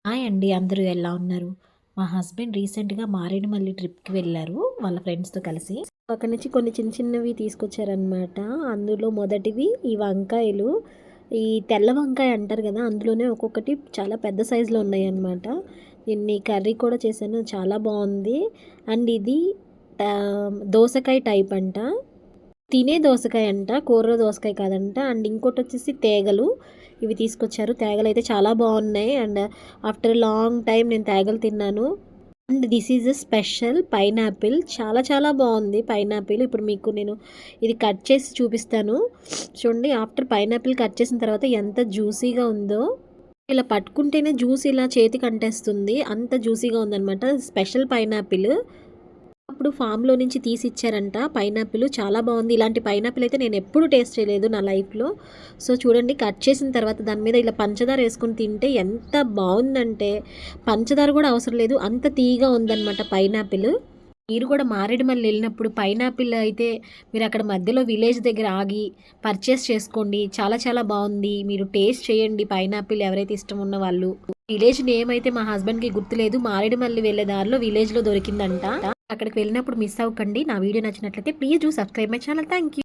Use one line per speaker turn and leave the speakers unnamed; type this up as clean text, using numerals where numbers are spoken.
Hi అండి. అందరూ ఎలా ఉన్నారు? మా హస్బెండ్ రీసెంట్‌గా మారేడుమల్లి ట్రిప్‌కి వెళ్లారు. వాళ్ళ ఫ్రెండ్స్‌తో కలిసి. అక్కడి నుంచి కొన్ని చిన్న చిన్నవి తీసుకొచ్చారనమాట. అందులో మొదటివి ఈ వంకాయలు. ఈ తెల్ల వంకాయ అంటారు గదా! అందులోనే ఒక్కొక్కటి చాలా పెద్ద సైజులో ఉన్నాయన్నమాట. దీన్ని కర్రీ కూడా చేశాను. చాలా బావుంది. అండ్ ఇది దోసకాయ టైప్ అంట. తినే దోసకాయ అంట. కూర దోసకాయ కాదంట. అండ్ ఇంకోటొచ్చేసి తేగలు. ఇవి తీసుకొచ్చారు. తేగలైతే చాలా బావున్నాయి. అండ్ ఆఫ్టర్ లాంగ్ టైమ్ నేను తేగలు తిన్నాను. And this is a special pineapple. చాలా చాలా బావుంది పైనాపిల్. ఇప్పుడు మీకు నేను ఇది కట్ చేసి చూపిస్తాను. చూడండి ఆఫ్టర్ పైనాపిల్ కట్ చేసిన తర్వాత ఎంత జ్యూసీగా ఉందో. ఇలా పట్టుకుంటేనే జ్యూస్ ఇలా చేతికి అంటేస్తుంది. అంత జ్యూసీగా ఉందనమాట. Special pineapple. అప్పుడు ఫామ్‌లో నుంచి తీసిచ్చారంట పైనాపిల్. చాలా బావుంది. ఇలాంటి పైనాపిల్ అయితే నేనెప్పుడు టేస్ట్ చేయలేదు నా లైఫ్‌లో. సో, చూడండి కట్ చేసిన తర్వాత దాని మీద ఇలా పంచదార యేసుకొని తింటే ఎంత బావుందంటే, పంచదార గూడా అవసరం లేదు. అంత తియ్యగా ఉందనమాట పైనాపిల్. మీరు కూడా మారేడుమల్లి వెళ్ళినప్పుడు పైనాపిల్ అయితే మీరక్కడ మధ్యలో విలేజ్ దగ్గర ఆగి పర్చేస్ చేసుకోండి. చాలా చాలా బావుంది. మీరు టేస్ట్ చేయండి పైనాపిల్ ఎవరైతే ఇష్టం ఉన్న వాళ్ళు. విలేజ్ నేమ్ అయితే మా హస్బెండ్‌కి గుర్తులేదు. మారేడుమల్లి వెళ్ళే దారిలో విలేజ్‌లో దొరికిందంట. అక్కడికి వెళ్ళినప్పుడు మిస్ అవ్వకండి. నా వీడియో నచ్చినట్లయితే please do subscribe my channel. Thank you.